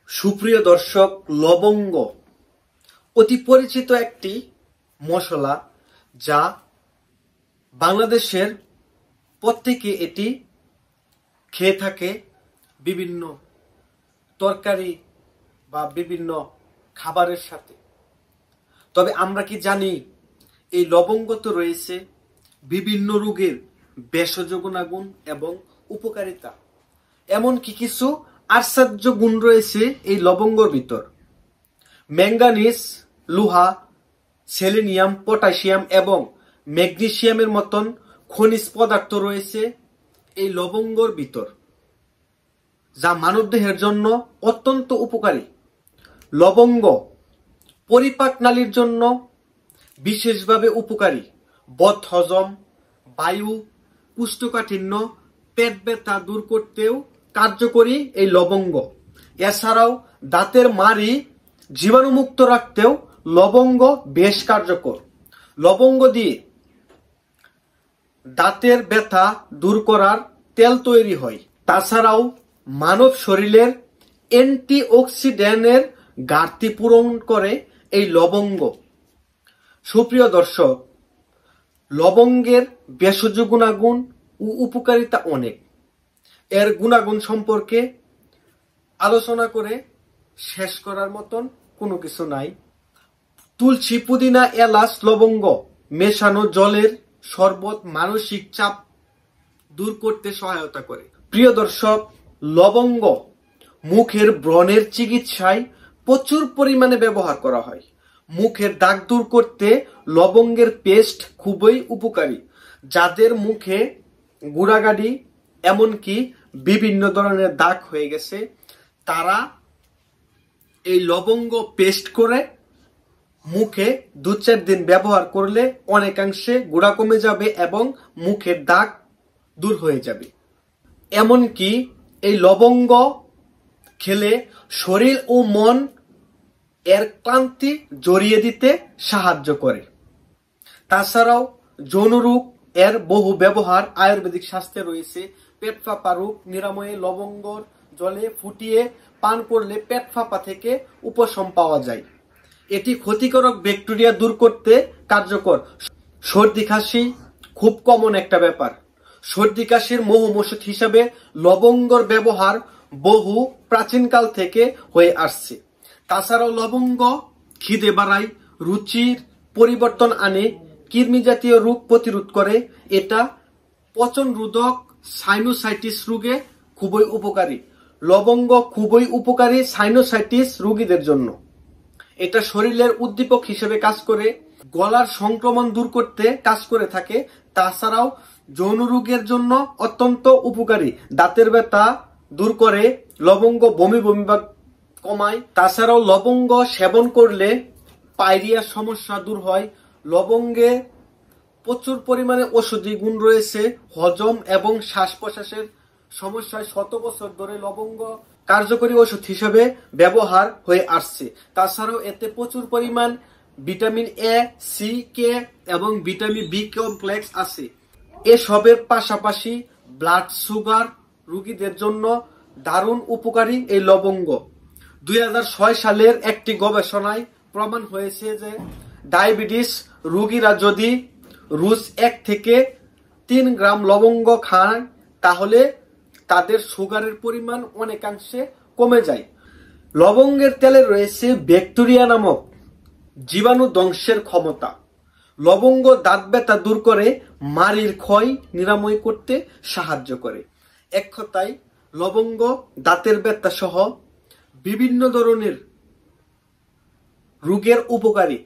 সুপ্রিয় দর্শক, লবঙ্গ অতি পরিচিত একটি মশলা, যা বাংলাদেশের প্রত্যেকে এটি খেয়ে থাকে বিভিন্ন তরকারি বা বিভিন্ন খাবারের সাথে। তবে আমরা কি জানি এই লবঙ্গতে রয়েছে বিভিন্ন রোগের ভেষজ গুণাগুণ এবং উপকারিতা, এমনকি কিছু আশ্চর্য গুণ রয়েছে এই লবঙ্গর ভিতর। ম্যাঙ্গানিজ, লোহা, সেলেনিয়াম, পটাশিয়াম এবং ম্যাগনেসিয়ামের মতন খনিজ পদার্থ রয়েছে এই লবঙ্গর ভিতর, যা মানবদেহের জন্য অত্যন্ত উপকারী। লবঙ্গ পরিপাক নালীর জন্য বিশেষভাবে উপকারী। বদহজম, বায়ু, কোষ্ঠকাঠিন্য, পেট ব্যথা দূর করতেও কার্যকরী এই লবঙ্গ। এছাড়াও দাঁতের মাড়ি জীবাণুমুক্ত রাখতেও লবঙ্গ বেশ কার্যকর। লবঙ্গ দিয়ে দাঁতের ব্যথা দূর করার তেল তৈরি হয়। তাছাড়াও মানব শরীরের অ্যান্টিঅক্সিডেন্টের ঘাটতি পূরণ করে এই লবঙ্গ। সুপ্রিয় দর্শক, লবঙ্গের ভেষজ গুণাগুণ ও উপকারিতা অনেক। এর গুণাগুণ সম্পর্কে আলোচনা করে শেষ করার মতন কোনো কিছু নাই। তুলসী, পুদিনা, এলাচ, লবঙ্গ মেশানো জলের শরবত মানসিক চাপ দূর করতে সহায়তা করে। প্রিয় দর্শক, লবঙ্গ মুখের ব্রণের চিকিৎসায় প্রচুর পরিমাণে ব্যবহার করা হয়। মুখের দাগ দূর করতে লবঙ্গের পেস্ট খুবই উপকারী। যাদের মুখে গুড়াগাড়ি এমনকি বিভিন্ন ধরনের দাগ হয়ে গেছে, তারা এই লবঙ্গ পেস্ট করে মুখে 2-4 দিন ব্যবহার করলে অনেকাংশে গুড়া কমে যাবে এবং মুখের দাগ দূর হয়ে যাবে। এমনকি এই লবঙ্গ খেলে শরীর ও মন এর ক্লান্তি জড়িয়ে দিতে সাহায্য করে। তাছাড়াও যৌনরোগ এর বহু ব্যবহার আয়ুর্বেদিক শাস্ত্রে রয়েছে। পেট ফাঁপা রোগ নিরাময়ে লবঙ্গর জলে ফুটিয়ে পান করলে পেট ফাঁপা থেকে উপশম পাওয়া যায়। এটি ক্ষতিকারক ব্যাকটেরিয়া দূর করতে কার্যকর। সর্দি কাশি খুব কমন একটা ব্যাপার। সর্দি কাশির মহম ওষুধ হিসাবে লবঙ্গর ব্যবহার বহু প্রাচীনকাল থেকে হয়ে আসছে। তাছাড়াও লবঙ্গ খিদে বাড়ায়, রুচির পরিবর্তন আনে, কৃমি জাতীয় রোগ প্রতিরোধ করে। এটা পচন রোধক, সাইনোসাইটিস রোগে খুবই উপকারী। লবঙ্গ খুবই উপকারী সাইনোসাইটিস রোগীদের জন্য। এটা শরীরের উদ্দীপক হিসেবে কাজ করে, গলার সংক্রমণ দূর করতে কাজ করে থাকে। তাছাড়াও যৌন রোগের জন্য অত্যন্ত উপকারী। দাঁতের ব্যথা দূর করে লবঙ্গ, বমি ভাব কমায়। তাছাড়াও লবঙ্গ সেবন করলে পায়রিয়ার সমস্যা দূর হয়। লবঙ্গে প্রচুর পরিমাণে ঔষধি গুণ রয়েছে। হজম এবং শ্বাস প্রশ্বাসের সমস্যায় শত বছর ধরে লবঙ্গ কার্যকরী ওষুধ হিসেবে ব্যবহার হয়ে আসছে। তাছাড়াও এতে প্রচুর পরিমাণ ভিটামিন এ, সি, কে এবং ভিটামিন বি কমপ্লেক্স আছে। এসবের পাশাপাশি ব্লাড সুগার রোগীদের জন্য দারুণ উপকারী এই লবঙ্গ। 2006 সালের একটি গবেষণায় প্রমাণ হয়েছে যে ডায়াবেটিস রোগীরা যদি রোজ 1 থেকে 3 গ্রাম লবঙ্গ খায়, তাহলে তাদের সুগারের পরিমাণ অনেকাংশে কমে যায়। লবঙ্গের তেলে রয়েছে ব্যাকটেরিয়া নামক জীবাণু ধ্বংসের ক্ষমতা। লবঙ্গ দাঁত ব্যথা দূর করে, মাড়ির ক্ষয় নিরাময় করতে সাহায্য করে। এক কথায় লবঙ্গ দাঁতের ব্যথা সহ বিভিন্ন ধরনের রোগের উপকারী।